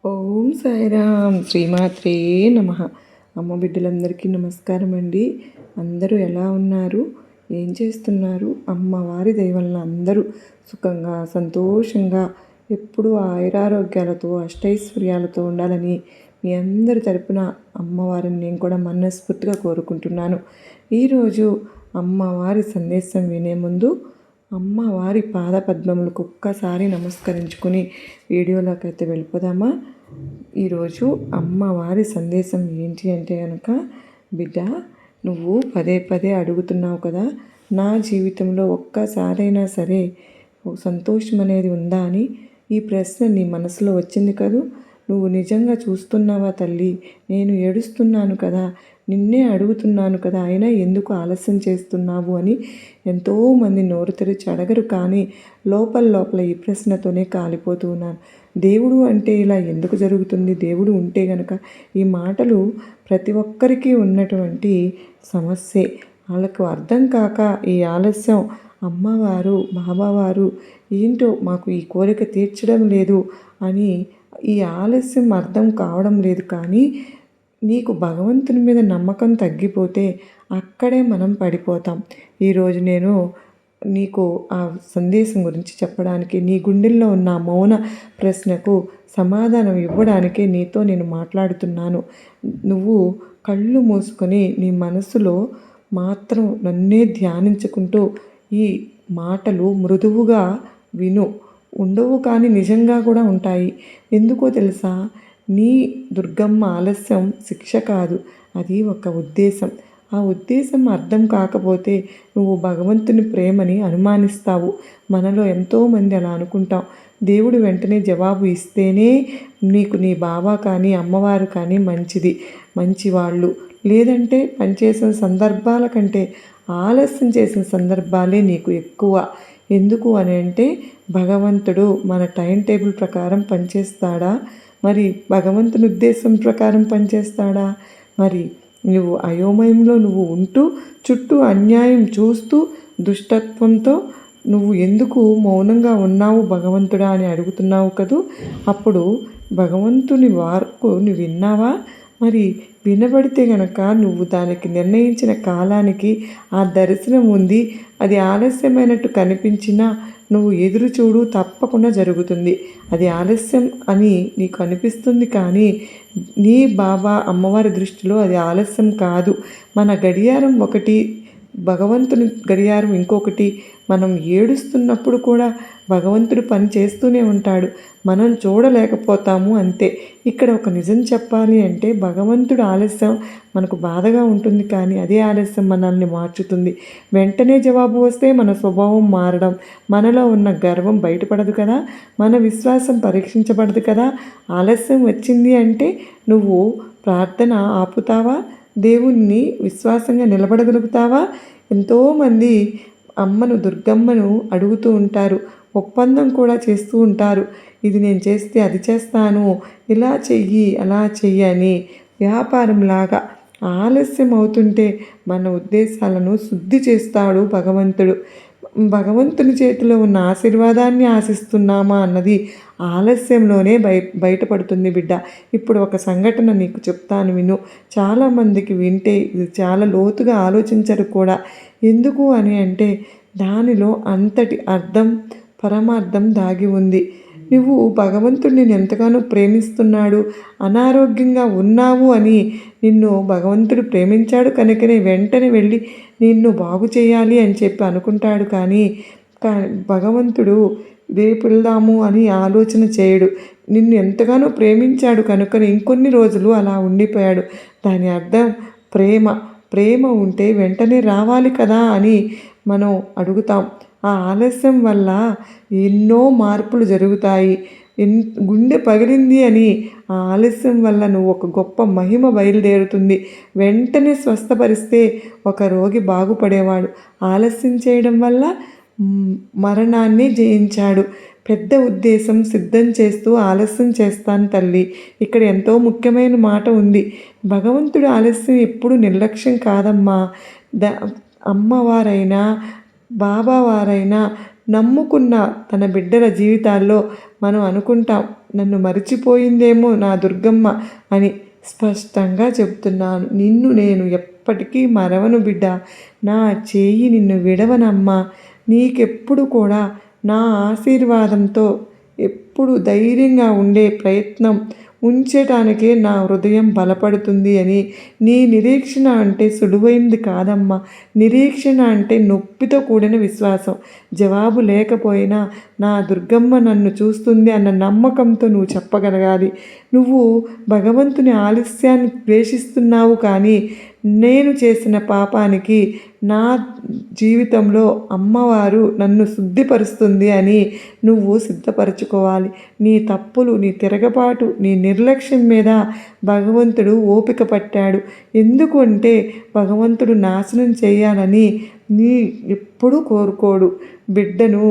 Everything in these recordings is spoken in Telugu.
ఓం సాయిరామ్ శ్రీమాత్రే నమ. అమ్మ బిడ్డలందరికీ నమస్కారం అండి. అందరూ ఎలా ఉన్నారు, ఏం చేస్తున్నారు? అమ్మవారి దయ వలన అందరూ సుఖంగా సంతోషంగా ఎప్పుడూ ఆయురారోగ్యాలతో అష్టైశ్వర్యాలతో ఉండాలని మీ అందరి తరపున అమ్మవారిని నేను కూడా మనస్ఫూర్తిగా కోరుకుంటున్నాను. ఈరోజు అమ్మవారి సందేశం వినే ముందు అమ్మవారి పాదపద్మములకు ఒక్కసారి నమస్కరించుకుని వీడియోలోకి అయితే వెళ్ళిపోదామా. ఈరోజు అమ్మవారి సందేశం ఏంటి అంటే కనుక, బిడ్డ నువ్వు పదే పదే అడుగుతున్నావు కదా, నా జీవితంలో ఒక్కసారైనా సరే సంతోషం అనేది ఉందా అని ఈ ప్రశ్న నీ మనసులో వచ్చింది కదూ. నువ్వు నిజంగా చూస్తున్నావా తల్లి? నేను ఏడుస్తున్నాను కదా, నిన్నే అడుగుతున్నాను కదా, అయినా ఎందుకు ఆలస్యం చేస్తున్నావు అని ఎంతోమంది నోరు తెరిచి అడగరు, కానీ లోపల ఈ ప్రశ్నతోనే కాలిపోతూ ఉన్నాను. దేవుడు అంటే ఇలా ఎందుకు జరుగుతుంది? దేవుడు ఉంటే గనక ఈ మాటలు ప్రతి ఒక్కరికి ఉన్నటువంటి సమస్యే. వాళ్ళకు అర్థం కాక ఈ ఆలస్యం, అమ్మవారు బాబావారు ఏంటో మాకు ఈ కోరిక తీర్చడం లేదు అని ఈ ఆలస్యం అర్థం కావడం లేదు. కానీ నీకు భగవంతుని మీద నమ్మకం తగ్గిపోతే అక్కడే మనం పడిపోతాం. ఈరోజు నేను నీకు ఆ సందేశం గురించి చెప్పడానికి, నీ గుండెల్లో ఉన్న మౌన ప్రశ్నకు సమాధానం ఇవ్వడానికి నీతో నేను మాట్లాడుతున్నాను. నువ్వు కళ్ళు మూసుకొని నీ మనసులో మాత్రం నన్నే ధ్యానించుకుంటూ ఈ మాటలు మృదువుగా విను. ఉండవు కానీ నిజంగా కూడా ఉంటాయి. ఎందుకో తెలుసా? నీ దుర్గమ్మ ఆలస్యం శిక్ష కాదు, అది ఒక ఉద్దేశం. ఆ ఉద్దేశం అర్థం కాకపోతే నువ్వు భగవంతుని ప్రేమని అనుమానిస్తావు. మనలో ఎంతోమంది అలా అనుకుంటాం. దేవుడు వెంటనే జవాబు ఇస్తేనే నీకు నీ బాబా కానీ అమ్మవారు కానీ మంచివాళ్ళు. లేదంటే పనిచేసిన సందర్భాల కంటే ఆలస్యం చేసిన సందర్భాలే నీకు ఎక్కువ. ఎందుకు అని అంటే, భగవంతుడు మన టైం టేబుల్ ప్రకారం పనిచేస్తాడా? మరి భగవంతుని ఉద్దేశం ప్రకారం పనిచేస్తాడా? మరి నువ్వు అయోమయంలో నువ్వు ఉంటూ చుట్టూ అన్యాయం చూస్తూ దుష్టత్వంతో నువ్వు ఎందుకు మౌనంగా ఉన్నావు భగవంతుడా అని అడుగుతున్నావు కదూ. అప్పుడు భగవంతుని వార్కు నువ్వు విన్నావా? మరి వినబడితే గనక నువ్వు దానికి నిర్ణయించిన కాలానికి ఆ దర్శనం ఉంది. అది ఆలస్యమైనట్టు కనిపించినా నువ్వు ఎదురు చూడు, తప్పకుండా జరుగుతుంది. అది ఆలస్యం అని నీకు అనిపిస్తుంది, కానీ నీ బాబా అమ్మవారి దృష్టిలో అది ఆలస్యం కాదు. మన గడియారం ఒకటి, భగవంతుని గడియారం ఇంకొకటి. మనం ఏడుస్తున్నప్పుడు కూడా భగవంతుడు పని చేస్తూనే ఉంటాడు, మనం చూడలేకపోతాము అంతే. ఇక్కడ ఒక నిజం చెప్పాలి అంటే, భగవంతుడు ఆలస్యం మనకు బాధగా ఉంటుంది, కానీ అదే ఆలస్యం మనల్ని మార్చుతుంది. వెంటనే జవాబు వస్తే మన స్వభావం మారడం, మనలో ఉన్న గర్వం బయటపడదు కదా, మన విశ్వాసం పరీక్షించబడదు కదా. ఆలస్యం వచ్చింది అంటే నువ్వు ప్రార్థన ఆపుతావా? దేవుణ్ణి విశ్వాసంగా నిలబడగలుగుతావా? ఎంతోమంది అమ్మను దుర్గమ్మను అడుగుతూ ఉంటారు, ఒప్పందం కూడా చేస్తూ ఉంటారు. ఇది నేను చేస్తే అది చేస్తాను, ఇలా చెయ్యి అలా చెయ్యి అని. వ్యాపారంలాగా ఆలస్యం అవుతుంటే మన ఉద్దేశాలను శుద్ధి చేస్తాడు భగవంతుడు. భగవంతుని చేతిలో ఉన్న ఆశీర్వాదాన్ని ఆశిస్తున్నామా అన్నది ఆలస్యంలోనే బయటపడుతుంది బిడ్డ. ఇప్పుడు ఒక సంఘటన నీకు చెప్తాను, విను. చాలామందికి వింటే ఇది చాలా లోతుగా ఆలోచించరు కూడా. ఎందుకు అని అంటే, దానిలో అంతటి అర్థం పరమార్థం దాగి ఉంది. నువ్వు భగవంతుడిని ఎంతగానో ప్రేమిస్తున్నాడు, అనారోగ్యంగా ఉన్నావు అని నిన్ను భగవంతుడు ప్రేమించాడు కనుకనే వెంటనే వెళ్ళి నిన్ను బాగు చేయాలి అని చెప్పి అనుకుంటాడు. కానీ భగవంతుడు రేపు వెళ్దాము అని ఆలోచన చేయడు. నిన్ను ఎంతగానో ప్రేమించాడు కనుకనే ఇంకొన్ని రోజులు అలా ఉండిపోయాడు. దాని అర్థం ప్రేమ ఉంటే వెంటనే రావాలి కదా అని మనం అడుగుతాం. ఆ ఆలస్యం వల్ల ఎన్నో మార్పులు జరుగుతాయి. గుండె పగిలింది అని ఆ ఆలస్యం వల్ల నువ్వు ఒక గొప్ప మహిమ బయలుదేరుతుంది. వెంటనే స్వస్థపరిస్తే ఒక రోగి బాగుపడేవాడు. ఆలస్యం చేయడం వల్ల మరణాన్ని జయించాడు. పెద్ద ఉద్దేశం సిద్ధం చేస్తూ ఆలస్యం చేస్తాను తల్లి. ఇక్కడ ఎంతో ముఖ్యమైన మాట ఉంది. భగవంతుడు ఆలస్యం ఎప్పుడు నిర్లక్ష్యం కాదమ్మా. అమ్మవారైనా బాబావారైనా నమ్ముకున్న తన బిడ్డల జీవితాల్లో మనం అనుకుంటాం, నన్ను మరిచిపోయిందేమో నా దుర్గమ్మ అని స్పష్టంగా చెబుతున్నాను. నిన్ను నేను ఎప్పటికీ మరవను బిడ్డ. నా చేయి నిన్ను విడవనమ్మా. నీకెప్పుడు కూడా నా ఆశీర్వాదంతో ఎప్పుడు ధైర్యంగా ఉండే ప్రయత్నం ఉంచటానికే నా హృదయం బలపడుతుంది అని. నీ నిరీక్షణ అంటే సులువైంది కాదమ్మా. నిరీక్షణ అంటే నొప్పితో కూడిన విశ్వాసం. జవాబు లేకపోయినా నా దుర్గమ్మ నన్ను చూస్తుంది అన్న నమ్మకంతో నువ్వు చెప్పగలగాలి. నువ్వు భగవంతుని ఆలస్యాన్ని ద్వేషిస్తున్నావు, కానీ నేను చేసిన పాపానికి నా జీవితంలో అమ్మవారు నన్ను శుద్ధిపరుస్తుంది అని నువ్వు సిద్ధపరచుకోవాలి. నీ తప్పులు, నీ తిరగబాటు, నీ నిర్లక్ష్యం మీద భగవంతుడు ఓపిక పట్టాడు. ఎందుకు అంటే భగవంతుడు నాశనం చేయాలని నీ ఎప్పుడూ కోరుకోడు. బిడ్డను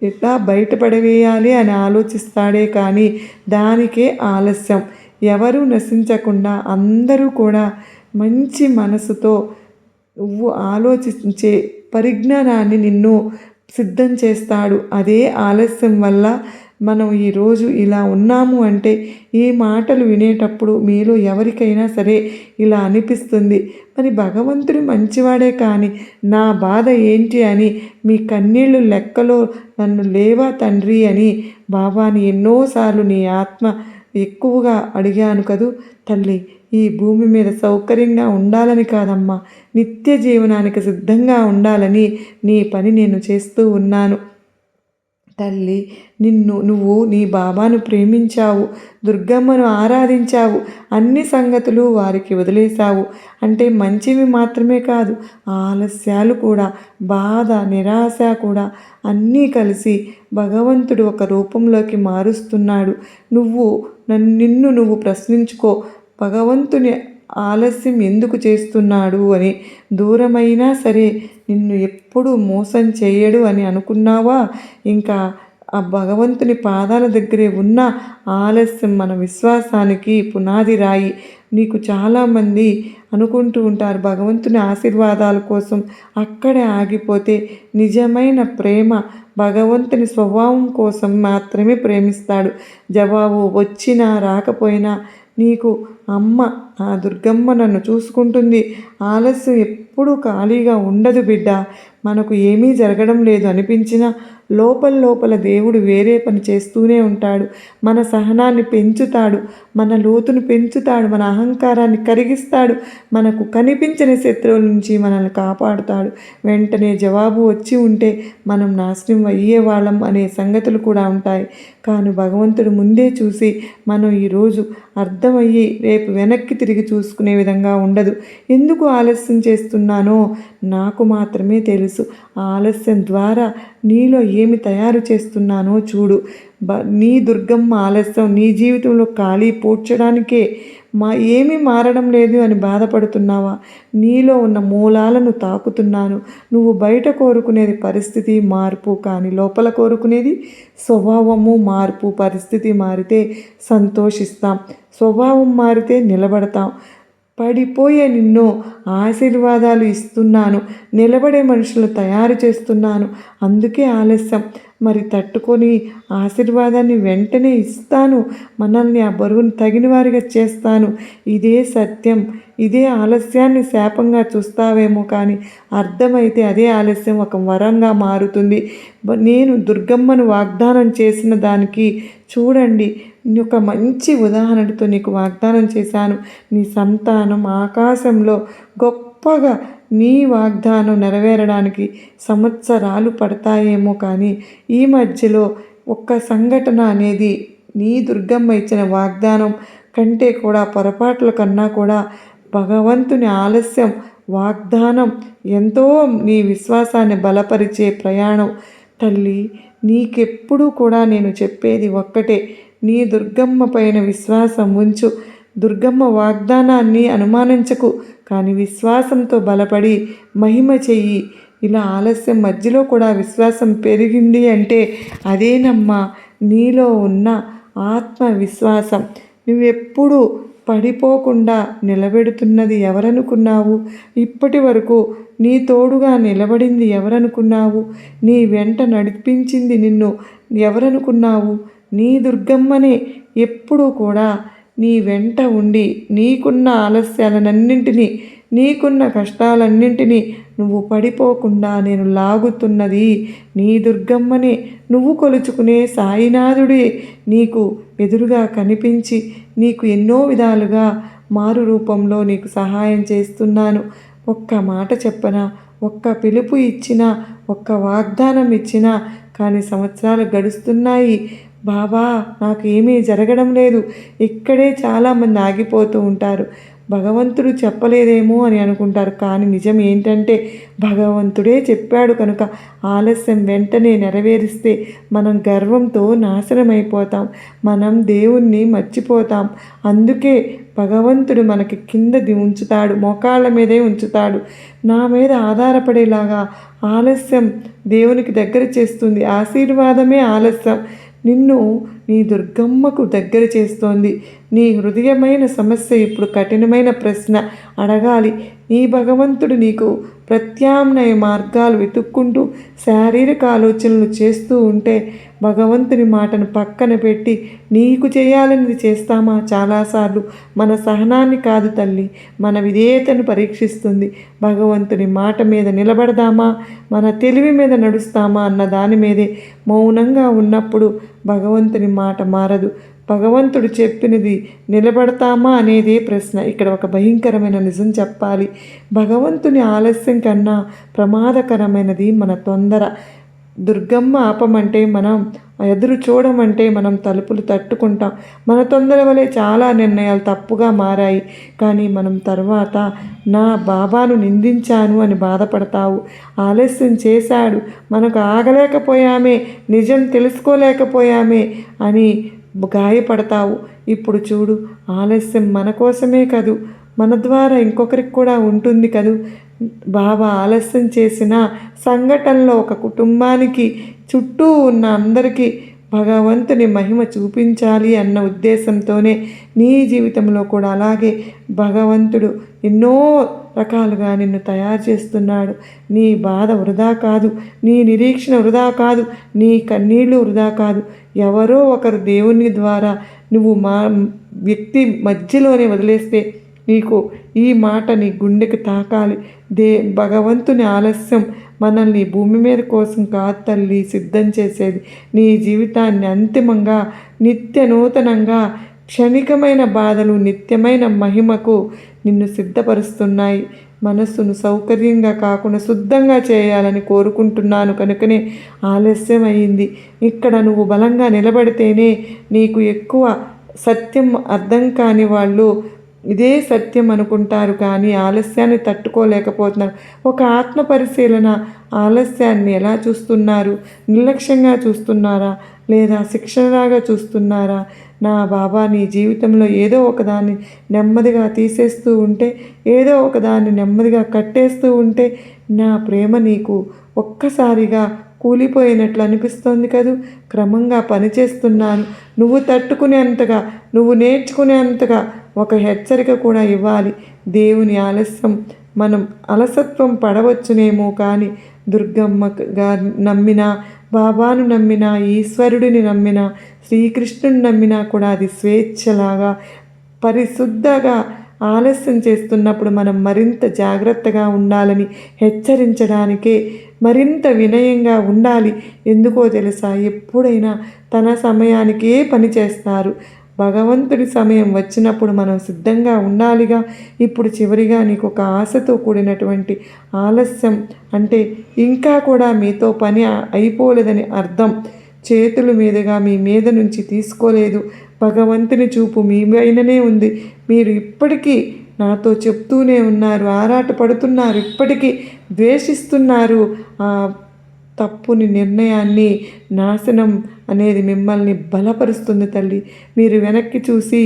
ఎట్లా బయటపడవేయాలి అని ఆలోచిస్తాడే కానీ దానికే ఆలస్యం. ఎవరూ నశించకుండా అందరూ కూడా మంచి మనసుతో నువ్వు ఆలోచించే పరిజ్ఞానాన్ని నిన్ను సిద్ధం చేస్తాడు. అదే ఆలస్యం వల్ల మనం ఈరోజు ఇలా ఉన్నాము అంటే ఈ మాటలు వినేటప్పుడు మీలో ఎవరికైనా సరే ఇలా అనిపిస్తుంది, మరి భగవంతుడు మంచివాడే కానీ నా బాధ ఏంటి అని మీ కన్నీళ్ళు లెక్కలో నన్ను లేవా తండ్రి అని బాబాని ఎన్నోసార్లు నీ ఆత్మ ఎక్కువగా అడిగాను కదూ తల్లి. ఈ భూమి మీద సౌకర్యంగా ఉండాలని కాదమ్మా, నిత్య జీవనానికి సిద్ధంగా ఉండాలని నీ పని నేను చేస్తూ ఉన్నాను తల్లి. నువ్వు నీ బాబాను ప్రేమించావు, దుర్గమ్మను ఆరాధించావు, అన్ని సంగతులు వారికి వదిలేశావు అంటే మంచివి మాత్రమే కాదు, ఆలస్యాలు కూడా, బాధ, నిరాశ కూడా అన్నీ కలిసి భగవంతుడు ఒక రూపంలోకి మారుస్తున్నాడు. నిన్ను నువ్వు ప్రశ్నించుకో, భగవంతుని ఆలస్యం ఎందుకు చేస్తున్నాడు అని. దూరమైనా సరే నిన్ను ఎప్పుడూ మోసం చేయడు అని అనుకున్నావా? ఇంకా ఆ భగవంతుని పాదాల దగ్గరే ఉన్న ఆలస్యం మన విశ్వాసానికి పునాది రాయి. నీకు చాలామంది అనుకుంటూ ఉంటారు భగవంతుని ఆశీర్వాదాల కోసం అక్కడే ఆగిపోతే. నిజమైన ప్రేమ భగవంతుని స్వభావం కోసం మాత్రమే ప్రేమిస్తాడు. జవాబు వచ్చినా రాకపోయినా నీకు అమ్మ ఆ దుర్గమ్మ నన్ను చూసుకుంటుంది. ఆలస్యం ఎప్పుడూ ఖాళీగా ఉండదు బిడ్డ. మనకు ఏమీ జరగడం లేదు అనిపించినా లోపల దేవుడు వేరే పని చేస్తూనే ఉంటాడు. మన సహనాన్ని పెంచుతాడు, మన లోతును పెంచుతాడు, మన అహంకారాన్ని కరిగిస్తాడు, మనకు కనిపించని శత్రువుల నుంచి మనల్ని కాపాడుతాడు. వెంటనే జవాబు వచ్చి ఉంటే మనం నాశనం అయ్యేవాళ్ళం అనే సంగతులు కూడా ఉంటాయి. కానీ భగవంతుడు ముందే చూసి మనం ఈరోజు అర్థమయ్యి రేపు వెనక్కి తిరిగి చూసుకునే విధంగా ఉండదు. ఎందుకు ఆలస్యం చేస్తున్నానో నాకు మాత్రమే తెలుసు. ఆలస్యం ద్వారా నీలో ఏమి తయారు చేస్తున్నానో చూడు. నీ దుర్గమ్మ ఆలస్యం నీ జీవితంలో ఖాళీ పూడ్చడానికే. ఏమీ మారడం లేదు అని బాధపడుతున్నావా? నీలో ఉన్న మూలాలను తాకుతున్నాను. నువ్వు బయట కోరుకునేది పరిస్థితి మార్పు, కానీ లోపల కోరుకునేది స్వభావము మార్పు. పరిస్థితి మారితే సంతోషిస్తాం, స్వభావం మారితే నిలబడతాం. పడిపోయే నిన్ను ఆశీర్వాదాలు ఇస్తున్నాను, నిలబడే మనుషులు తయారు చేస్తున్నాను. అందుకే ఆలస్యం. మరి తట్టుకొని ఆశీర్వాదాన్ని వెంటనే ఇస్తాను. మనల్ని ఆ బరువును తగిన వారిగా చేస్తాను. ఇదే సత్యం. ఇదే ఆలస్యాన్ని శాపంగా చూస్తావేమో, కానీ అర్థమైతే అదే ఆలస్యం ఒక వరంగా మారుతుంది. నేను దుర్గమ్మను వాగ్దానం చేసిన దానికి చూడండి, ఒక మంచి ఉదాహరణతో నీకు వాగ్దానం చేశాను. నీ సంతానం ఆకాశంలో గొప్పగా, నీ వాగ్దానం నెరవేరడానికి సంవత్సరాలు పడతాయేమో, కానీ ఈ మధ్యలో ఒక్క సంఘటన అనేది నీ దుర్గమ్మ ఇచ్చిన వాగ్దానం కంటే కూడా, పొరపాట్ల కన్నా కూడా భగవంతుని ఆలస్యం వాగ్దానం ఎంతో నీ విశ్వాసాన్ని బలపరిచే ప్రయాణం. తల్లి, నీకెప్పుడూ కూడా నేను చెప్పేది ఒక్కటే, నీ దుర్గమ్మ పైన విశ్వాసం ఉంచు. దుర్గమ్మ వాగ్దానాన్ని అనుమానించకు, కానీ విశ్వాసంతో బలపడి మహిమ చెయ్యి. ఇలా ఆలస్యం మధ్యలో కూడా విశ్వాసం పెరిగింది అంటే అదేనమ్మా నీలో ఉన్న ఆత్మవిశ్వాసం. నువ్వెప్పుడు పడిపోకుండా నిలబెడుతున్నది ఎవరనుకున్నావు? ఇప్పటి వరకు నీ తోడుగా నిలబడింది ఎవరనుకున్నావు? నీ వెంట నడిపించింది నిన్ను ఎవరనుకున్నావు? నీ దుర్గమ్మనే ఎప్పుడూ కూడా నీ వెంట ఉండి నీకున్న ఆలస్యాలన్నింటినీ, నీకున్న కష్టాలన్నింటినీ నువ్వు పడిపోకుండా నేను లాగుతున్నది నీ దుర్గమ్మనే. నువ్వు కొలుచుకునే సాయినాథుడే నీకు ఎదురుగా కనిపించి నీకు ఎన్నో విధాలుగా మారు రూపంలో నీకు సహాయం చేస్తున్నాను. ఒక్క మాట చెప్పనా, ఒక్క పిలుపు ఇచ్చినా, ఒక్క వాగ్దానం ఇచ్చినా కానీ సంవత్సరాలు గడుస్తున్నాయి. బాబా నాకు ఏమీ జరగడం లేదు. ఇక్కడే చాలామంది ఆగిపోతూ ఉంటారు. భగవంతుడు చెప్పలేదేమో అని అనుకుంటారు. కానీ నిజం ఏంటంటే భగవంతుడే చెప్పాడు కనుక ఆలస్యం వెంటనే నెరవేరిస్తే మనం గర్వంతో నాశనమైపోతాం. మనం దేవుణ్ణి మర్చిపోతాం. అందుకే భగవంతుడు మనకి కిందది ఉంచుతాడు, మోకాళ్ళ మీదే ఉంచుతాడు. నా మీద ఆధారపడేలాగా ఆలస్యం దేవునికి దగ్గర చేస్తుంది. ఆశీర్వాదమే ఆలస్యం నిన్ను నీ దుర్గమ్మకు దగ్గర చేస్తోంది. నీ హృదయమైన సమస్య ఇప్పుడు కఠినమైన ప్రశ్న అడగాలి. నీ భగవంతుడు నీకు ప్రత్యామ్నాయ మార్గాలు వెతుక్కుంటూ శారీరక ఆలోచనలు చేస్తూ ఉంటే భగవంతుని మాటను పక్కన పెట్టి నీకు చేయాలన్నది చేస్తామా? చాలాసార్లు మన సహనాన్ని కాదు తల్లి, మన విధేయతను పరీక్షిస్తుంది. భగవంతుని మాట మీద నిలబడదామా, మన తెలివి మీద నడుస్తామా అన్న దాని మీదే మౌనంగా ఉన్నప్పుడు భగవంతుని మాట మారదు. భగవంతుడు చెప్పినది నిలబడతామా అనేదే ప్రశ్న. ఇక్కడ ఒక భయంకరమైన నిజం చెప్పాలి. భగవంతుని ఆలస్యం కన్నా ప్రమాదకరమైనది మన తొందర. దుర్గమ్మ ఆపమంటే మనం ఎదురు చూడమంటే మనం తలుపులు తట్టుకుంటాం. మన తొందర వలె చాలా నిర్ణయాలు తప్పుగా మారాయి. కానీ మనం తర్వాత నా బాబాను నిందించాను అని బాధపడతావు. ఆలస్యం చేశాడు, మనకు ఆగలేకపోయామే, నిజం తెలుసుకోలేకపోయామే అని గాయపడతావు. ఇప్పుడు చూడు, ఆలస్యం మన కోసమే కదూ, మన ద్వారా ఇంకొకరికి కూడా ఉంటుంది కదూ. బాబా ఆలస్యం చేసిన సంఘటనలో ఒక కుటుంబానికి చుట్టూ ఉన్న అందరికీ భగవంతుని మహిమ చూపించాలి అన్న ఉద్దేశంతోనే నీ జీవితంలో కూడా అలాగే భగవంతుడు ఎన్నో రకాలుగా నిన్ను తయారు చేస్తున్నాడు. నీ బాధ వృధా కాదు, నీ నిరీక్షణ వృధా కాదు, నీ కన్నీళ్ళు వృధా కాదు. ఎవరో ఒకరు దేవుని ద్వారా నువ్వు వ్యక్తి మధ్యలోనే వదిలేస్తే నీకు ఈ మాట నీ గుండెకి తాకాలి. భగవంతుని ఆలస్యం మనల్ని భూమి మీద కోసం కాదు తల్లి సిద్ధం చేసేది. నీ జీవితాన్ని అంతిమంగా నిత్య నూతనంగా క్షణికమైన బాధలు నిత్యమైన మహిమకు నిన్ను సిద్ధపరుస్తున్నాయి. మనస్సును సౌకర్యంగా కాకుండా శుద్ధంగా చేయాలని కోరుకుంటున్నాను కనుకనే ఆలస్యం అయింది. ఇక్కడ నువ్వు బలంగా నిలబడితేనే నీకు ఎక్కువ సత్యం అర్థం కాని వాళ్ళు ఇదే సత్యం అనుకుంటారు కానీ ఆలస్యాన్ని తట్టుకోలేకపోతున్నారు. ఒక ఆత్మ పరిశీలన, ఆలస్యాన్ని ఎలా చూస్తున్నారు? నిర్లక్ష్యంగా చూస్తున్నారా లేదా శిక్షణలాగా చూస్తున్నారా? నా బాబా నీ జీవితంలో ఏదో ఒకదాన్ని నెమ్మదిగా తీసేస్తూ ఉంటే, ఏదో ఒకదాన్ని నెమ్మదిగా కట్టేస్తూ ఉంటే నా ప్రేమ నీకు ఒక్కసారిగా కూలిపోయినట్లు అనిపిస్తోంది కదూ. క్రమంగా పనిచేస్తున్నాను. నువ్వు తట్టుకునేంతగా, నువ్వు నేర్చుకునేంతగా ఒక హెచ్చరిక కూడా ఇవ్వాలి. దేవుని ఆలస్యం మనం అలసత్వం పడవచ్చునేమో కానీ దుర్గమ్మగా నమ్మినా, బాబాను నమ్మినా, ఈశ్వరుడిని నమ్మినా, శ్రీకృష్ణుని నమ్మినా కూడా అది స్వేచ్ఛలాగా పరిశుద్ధంగా ఆలస్యం చేస్తున్నప్పుడు మనం మరింత జాగ్రత్తగా ఉండాలని హెచ్చరించడానికే మరింత వినయంగా ఉండాలి. ఎందుకో తెలుసా, ఎప్పుడైనా తన సమయానికే పని చేస్తారు. భగవంతుడి సమయం వచ్చినప్పుడు మనం సిద్ధంగా ఉండాలిగా. ఇప్పుడు చివరిగా నీకు ఒక ఆశతో కూడినటువంటి ఆలస్యం అంటే ఇంకా కూడా మీతో పని అయిపోలేదని అర్థం. చేతుల మీదుగా మీ మీద నుంచి తీసుకోలేదు. భగవంతుని చూపు మీ పైననే ఉంది. మీరు ఇప్పటికీ నాతో చెప్తూనే ఉన్నారు, ఆరాట పడుతున్నారు, ఇప్పటికీ ద్వేషిస్తున్నారు. తప్పుని నిర్ణయాన్ని, నాశనం అనేది మిమ్మల్ని బలపరుస్తుంది తల్లి. మీరు వెనక్కి చూసి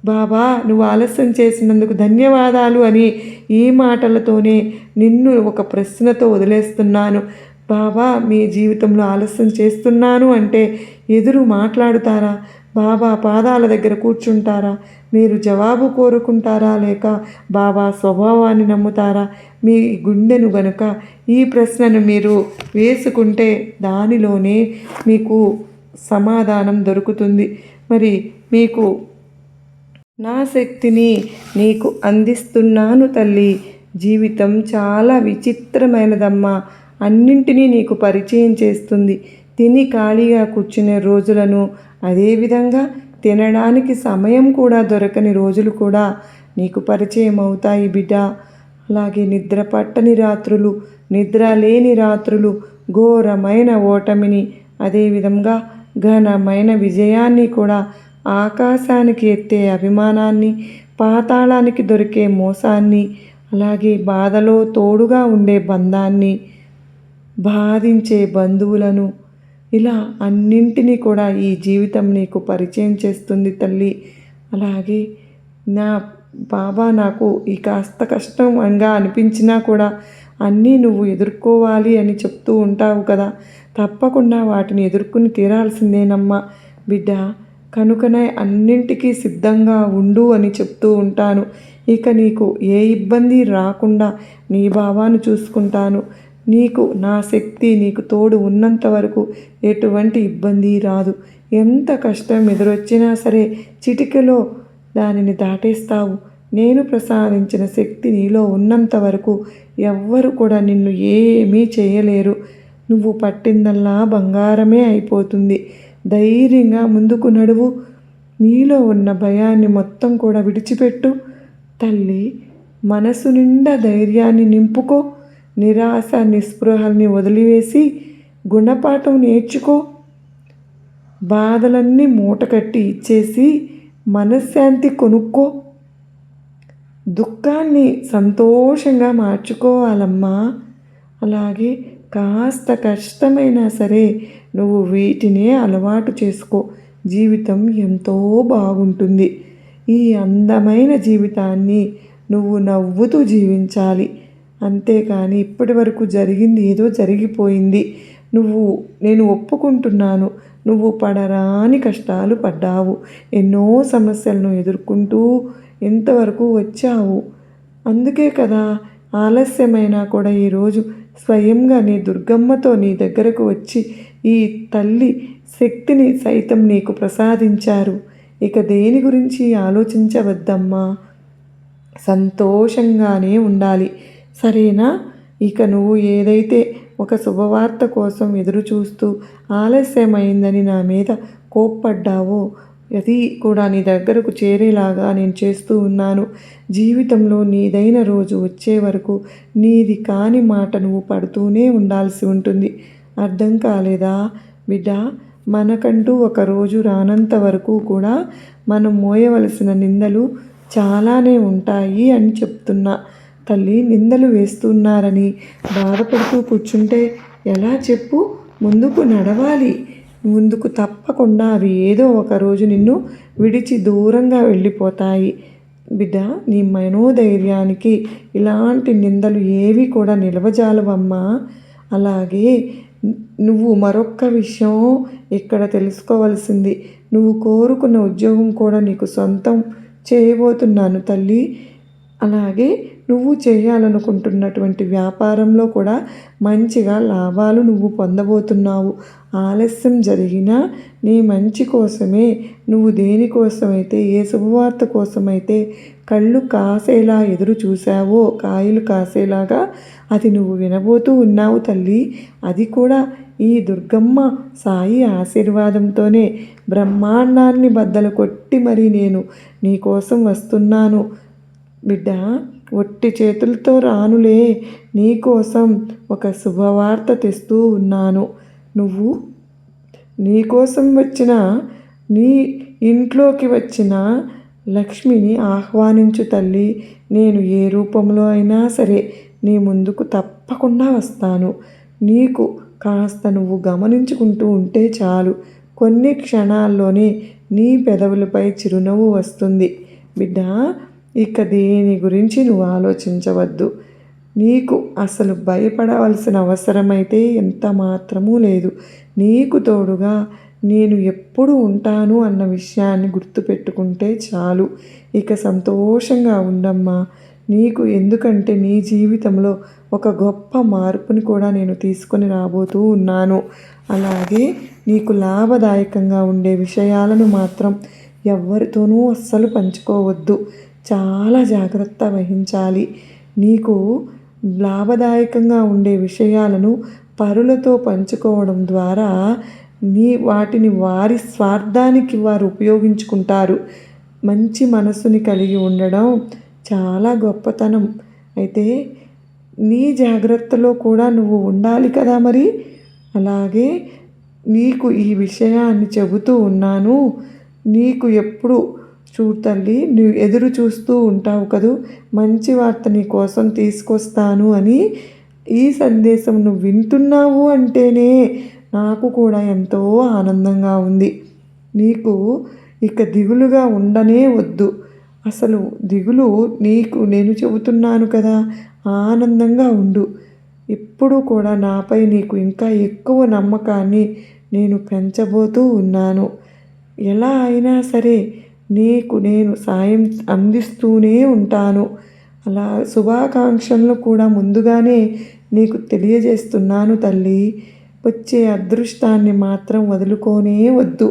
బాబా నువ్వు ఆలస్యం చేసినందుకు ధన్యవాదాలు అని ఈ మాటలతోనే నిన్ను ఒక ప్రశ్నతో వదిలేస్తున్నాను. బాబా మీ జీవితంలో ఆలస్యం చేస్తున్నాను అంటే ఎదురు మాట్లాడుతారా? బాబా పాదాల దగ్గర కూర్చుంటారా? మీరు జవాబు కోరుకుంటారా లేక బాబా స్వభావాన్ని నమ్ముతారా? మీ గుండెను గనుక ఈ ప్రశ్నను మీరు వేసుకుంటే దానిలోనే మీకు సమాధానం దొరుకుతుంది. మరి మీకు నా శక్తిని నీకు అందిస్తున్నాను తల్లి. జీవితం చాలా విచిత్రమైనదమ్మా. అన్నింటినీ నీకు పరిచయం చేస్తుంది. తిని ఖాళీగా కూర్చునే రోజులను, అదేవిధంగా తినడానికి సమయం కూడా దొరకని రోజులు కూడా నీకు పరిచయం అవుతాయి బిడ్డ. అలాగే నిద్ర పట్టని రాత్రులు, నిద్ర లేని రాత్రులు, ఘోరమైన ఓటమిని, అదేవిధంగా ఘనమైన విజయాన్ని కూడా, ఆకాశానికి ఎత్తే అభిమానాన్ని, పాతాళానికి దొరికే మోసాన్ని, అలాగే బాధలో తోడుగా ఉండే బంధాన్ని, బాధించే బంధువులను, ఇలా అన్నింటినీ కూడా ఈ జీవితం నీకు పరిచయం చేస్తుంది తల్లి. అలాగే నా బాబా నాకు ఈ కాస్త కష్టంగా అనిపించినా కూడా అన్నీ నువ్వు ఎదుర్కోవాలి అని చెప్తూ ఉంటావు కదా, తప్పకుండా వాటిని ఎదుర్కొని తీరాల్సిందేనమ్మా బిడ్డ. కనుకనే అన్నింటికీ సిద్ధంగా ఉండు అని చెప్తూ ఉంటాను. ఇక నీకు ఏ ఇబ్బంది రాకుండా నీ బాబాను చూసుకుంటాను. నీకు నా శక్తి నీకు తోడు ఉన్నంత వరకు ఎటువంటి ఇబ్బంది రాదు. ఎంత కష్టం ఎదురొచ్చినా సరే చిటికెలో దానిని దాటేస్తావు. నేను ప్రసాదించిన శక్తి నీలో ఉన్నంత వరకు ఎవ్వరు కూడా నిన్ను ఏమీ చేయలేరు. నువ్వు పట్టిందల్లా బంగారమే అయిపోతుంది. ధైర్యంగా ముందుకు నడువు. నీలో ఉన్న భయాన్ని మొత్తం కూడా విడిచిపెట్టు తల్లి. మనసు నిండా ధైర్యాన్ని నింపుకో. నిరాశ నిస్పృహల్ని వదిలివేసి గుణపాఠం నేర్చుకో. బాధలన్నీ మూటకట్టి ఇచ్చేసి మనశ్శాంతి కొనుక్కో. దుఃఖాన్ని సంతోషంగా మార్చుకోవాలమ్మా. అలాగే కాస్త కష్టమైనా సరే నువ్వు వీటినే అలవాటు చేసుకో. జీవితం ఎంతో బాగుంటుంది. ఈ అందమైన జీవితాన్ని నువ్వు నవ్వుతూ జీవించాలి. అంతేకాని ఇప్పటి వరకు జరిగింది ఏదో జరిగిపోయింది. నేను ఒప్పుకుంటున్నాను. నువ్వు పడరాని కష్టాలు పడ్డావు. ఎన్నో సమస్యలను ఎదుర్కొంటూ ఎంతవరకు వచ్చావు. అందుకే కదా ఆలస్యమైనా కూడా ఈరోజు స్వయంగా నీ దుర్గమ్మతో నీ దగ్గరకు వచ్చి ఈ తల్లి శక్తిని సైతం నీకు ప్రసాదించారు. ఇక దేని గురించి ఆలోచించవద్దమ్మా. సంతోషంగానే ఉండాలి. సరేనా? ఇక నువ్వు ఏదైతే ఒక శుభవార్త కోసం ఎదురు చూస్తూ ఆలస్యమైందని నా మీద కోప్పడ్డావో అది కూడా నీ దగ్గరకు చేరేలాగా నేను చేస్తూ ఉన్నాను. జీవితంలో నీదైన రోజు వచ్చే వరకు నీది కాని మాట నువ్వు పడుతూనే ఉండాల్సి ఉంటుంది. అర్థం కాలేదా బిడ్డ? మనకంటూ ఒక రోజు రానంత వరకు కూడా మనం మోయవలసిన నిందలు చాలానే ఉంటాయి అని చెప్తున్నా తల్లి. నిందలు వేస్తున్నారని బాధపడుతూ కూర్చుంటే ఎలా చెప్పు? ముందుకు నడవాలి. ముందుకు తప్పకుండా అవి ఏదో ఒక రోజు నిన్ను విడిచి దూరంగా వెళ్ళిపోతాయి బిడ్డ. నీ మనోధైర్యానికి ఇలాంటి నిందలు ఏవి కూడా నిలవజాలవమ్మా. అలాగే నువ్వు మరొక్క విషయం ఇక్కడ తెలుసుకోవాల్సింది. నువ్వు కోరుకున్న ఉద్యోగం కూడా నీకు సొంతం చేయబోతున్నాను తల్లి. అలాగే నువ్వు చేయాలనుకుంటున్నటువంటి వ్యాపారంలో కూడా మంచిగా లాభాలు నువ్వు పొందబోతున్నావు. ఆలస్యం జరిగినా నీ మంచి కోసమే. నువ్వు దేనికోసమైతే, ఏ శుభవార్త కోసమైతే కళ్ళు కాసేలా ఎదురు చూసావో, కాయలు కాసేలాగా అది నువ్వు వినబోతూ ఉన్నావు తల్లి. అది కూడా ఈ దుర్గమ్మ సాయి ఆశీర్వాదంతోనే. బ్రహ్మాండాన్ని బద్దలు కొట్టి మరీ నేను నీకోసం వస్తున్నాను బిడ్డ. ఒట్టి చేతులతో రానులే. నీకోసం ఒక శుభవార్త తెస్తూ ఉన్నాను. నువ్వు నీకోసం వచ్చిన, నీ ఇంట్లోకి వచ్చిన లక్ష్మిని ఆహ్వానించు తల్లి. నేను ఏ రూపంలో అయినా సరే నీ ముందుకు తప్పకుండా వస్తాను. నీకు కాస్త నువ్వు గమనించుకుంటూ ఉంటే చాలు. కొన్ని క్షణాల్లోనే నీ పెదవులపై చిరునవ్వు వస్తుంది బిడ్డ. ఇక దేని గురించి నువ్వు ఆలోచించవద్దు. నీకు అసలు భయపడవలసిన అవసరమైతే ఎంత మాత్రమూ లేదు. నీకు తోడుగా నేను ఎప్పుడు ఉంటాను అన్న విషయాన్ని గుర్తుపెట్టుకుంటే చాలు. ఇక సంతోషంగా ఉండమ్మా. నీకు ఎందుకంటే నీ జీవితంలో ఒక గొప్ప మార్పుని కూడా నేను తీసుకొని రాబోతూ ఉన్నాను. అలాగే నీకు లాభదాయకంగా ఉండే విషయాలను మాత్రం ఎవరితోనూ అస్సలు పంచుకోవద్దు. చాలా జాగ్రత్త వహించాలి. నీకు లాభదాయకంగా ఉండే విషయాలను పరులతో పంచుకోవడం ద్వారా వాటిని వారి స్వార్థానికి వారు ఉపయోగించుకుంటారు. మంచి మనస్సుని కలిగి ఉండడం చాలా గొప్పతనం. అయితే నీ జాగ్రత్తలో కూడా నువ్వు ఉండాలి కదా మరి. అలాగే నీకు ఈ విషయాన్ని చెబుతూ ఉన్నాను. నీకు ఎప్పుడు చూడు తల్లి, నువ్వు ఎదురు చూస్తూ ఉంటావు కదూ, మంచి వార్త నీ కోసం తీసుకొస్తాను అని. ఈ సందేశం నువ్వు వింటున్నావు అంటేనే నాకు కూడా ఎంతో ఆనందంగా ఉంది. నీకు ఇక దిగులుగా ఉండనే వద్దు. అసలు దిగులు నీకు నేను చెబుతున్నాను కదా, ఆనందంగా ఉండు. ఎప్పుడూ కూడా నాపై నీకు ఇంకా ఎక్కువ నమ్మకాన్ని నేను పెంచబోతూ ఉన్నాను. ఎలా అయినా సరే నీకు నేను సాయం అందిస్తూనే ఉంటాను. అలా శుభాకాంక్షలను కూడా ముందుగానే నీకు తెలియజేస్తున్నాను తల్లి. వచ్చే అదృష్టాన్ని మాత్రం వదులుకోనే వద్దు.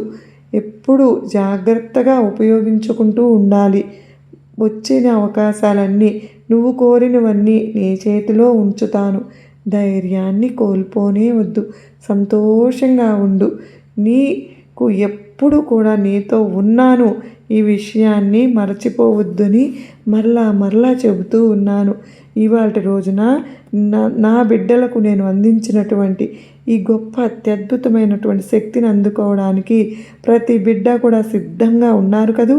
ఎప్పుడు జాగ్రత్తగా ఉపయోగించుకుంటూ ఉండాలి. వచ్చిన అవకాశాలన్నీ, నువ్వు కోరినవన్నీ నీ చేతిలో ఉంచుతాను. ధైర్యాన్ని కోల్పోనే వద్దు. సంతోషంగా ఉండు. నీకు ఎప్పుడు కూడా నీతో ఉన్నాను. ఈ విషయాన్ని మరచిపోవద్దని మరలా చెబుతూ ఉన్నాను. ఇవాల్టి రోజున నా బిడ్డలకు నేను అందించినటువంటి ఈ గొప్ప అత్యద్భుతమైనటువంటి శక్తిని అందుకోవడానికి ప్రతి బిడ్డ కూడా సిద్ధంగా ఉన్నారు కదూ.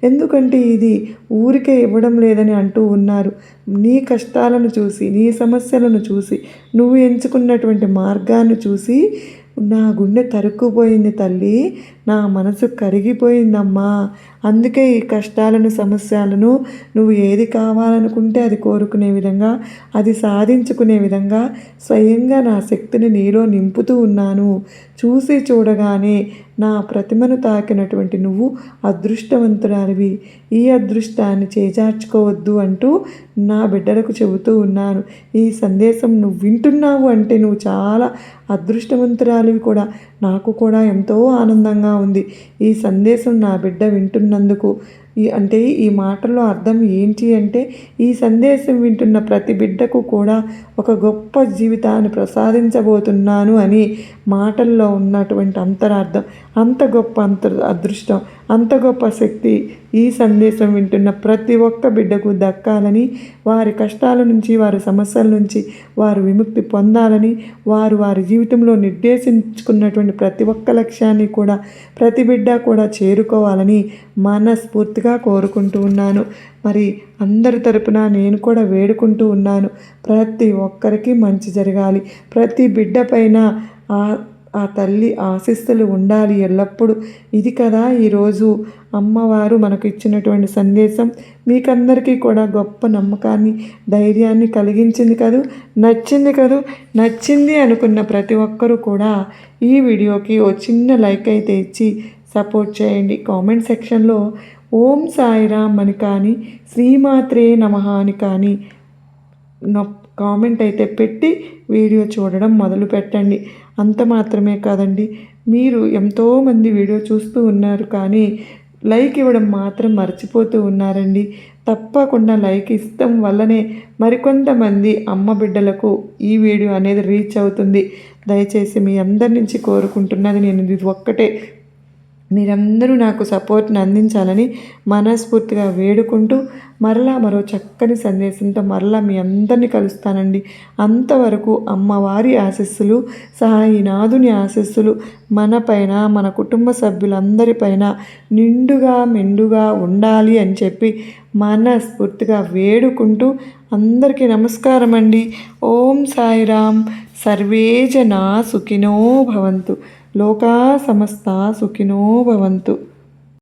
ఎందుకంటే ఇది ఊరికే ఇవ్వడం లేదని అంటూ ఉన్నారు. నీ కష్టాలను చూసి, నీ సమస్యలను చూసి, నువ్వు ఎంచుకున్నటువంటి మార్గాన్ని చూసి నా గుండె తరుక్కుపోయింది తల్లి. నా మనసు కరిగిపోయిందమ్మా. అందుకే ఈ కష్టాలను, సమస్యలను నువ్వు ఏది కావాలనుకుంటే అది కోరుకునే విధంగా, అది సాధించుకునే విధంగా స్వయంగా నా శక్తిని నీలో నింపుతూ ఉన్నాను. చూసి చూడగానే నా ప్రతిమను తాకినటువంటి నువ్వు అదృష్టవంతురాలివి. ఈ అదృష్టాన్ని చేజార్చుకోవద్దు అంటూ నా బిడ్డలకు చెబుతూ ఉన్నాను. ఈ సందేశం నువ్వు వింటున్నావు అంటే నువ్వు చాలా అదృష్టవంతురాలివి కూడా. నాకు కూడా ఎంతో ఆనందంగా ఉంది ఈ సందేశం నా బిడ్డ వింటున్నందుకు. ఈ మాటల్లో అర్థం ఏంటి అంటే, ఈ సందేశం వింటున్న ప్రతి బిడ్డకు కూడా ఒక గొప్ప జీవితాన్ని ప్రసాదించబోతున్నాను అని మాటల్లో ఉన్నటువంటి అంతరార్థం. అంత గొప్ప అదృష్టం, అంత గొప్ప శక్తి ఈ సందేశం వింటున్న ప్రతి ఒక్క బిడ్డకు దక్కాలని, వారి కష్టాల నుంచి, వారి సమస్యల నుంచి వారు విముక్తి పొందాలని, వారి జీవితంలో నిర్దేశించుకున్నటువంటి ప్రతి ఒక్క లక్ష్యాన్ని కూడా ప్రతి బిడ్డ కూడా చేరుకోవాలని మనస్ఫూర్తిగా కోరుకుంటూ ఉన్నాను. మరి అందరి తరపున నేను కూడా వేడుకుంటూ ఉన్నాను. ప్రతి ఒక్కరికి మంచి జరగాలి. ప్రతి బిడ్డ పైన ఆ తల్లి ఆశీస్సులు ఉండాలి ఎల్లప్పుడూ. ఇది కదా ఈరోజు అమ్మవారు మనకు ఇచ్చినటువంటి సందేశం. మీకందరికీ కూడా గొప్ప నమ్మకాన్ని, ధైర్యాన్ని కలిగించింది కదూ, నచ్చింది కదూ. నచ్చింది అనుకున్న ప్రతి ఒక్కరూ కూడా ఈ వీడియోకి ఓ చిన్న లైక్ అయితే ఇచ్చి సపోర్ట్ చేయండి. కామెంట్ సెక్షన్లో ఓం సాయిరామ్ అని కానీ, శ్రీమాత్రే నమః అని కానీ కామెంట్ అయితే పెట్టి వీడియో చూడడం మొదలు పెట్టండి. అంత మాత్రమే కాదండి, మీరు ఎంతోమంది వీడియో చూస్తూ ఉన్నారు కానీ లైక్ ఇవ్వడం మాత్రం మర్చిపోతూ ఉన్నారండి. తప్పకుండా లైక్ ఇష్టం వల్లనే మరికొంతమంది అమ్మ బిడ్డలకు ఈ వీడియో అనేది రీచ్ అవుతుంది. దయచేసి మీ అందరి నుంచి కోరుకుంటున్నది నేను ఇది ఒక్కటే, మీరందరూ నాకు సపోర్ట్ని అందించాలని మనస్ఫూర్తిగా వేడుకుంటూ మరో చక్కని సందేశంతో మీ అందరినీ కలుస్తానండి. అంతవరకు అమ్మవారి ఆశీస్సులు, సాయినాథుని ఆశీస్సులు మనపైన, మన కుటుంబ సభ్యులందరిపైన నిండుగా మెండుగా ఉండాలి అని చెప్పి మనస్ఫూర్తిగా వేడుకుంటూ అందరికీ నమస్కారం అండి. ఓం సాయిరామ్. సర్వే జనా సుఖినో భవంతు. లోకా సమస్త సుఖినో భవంతు.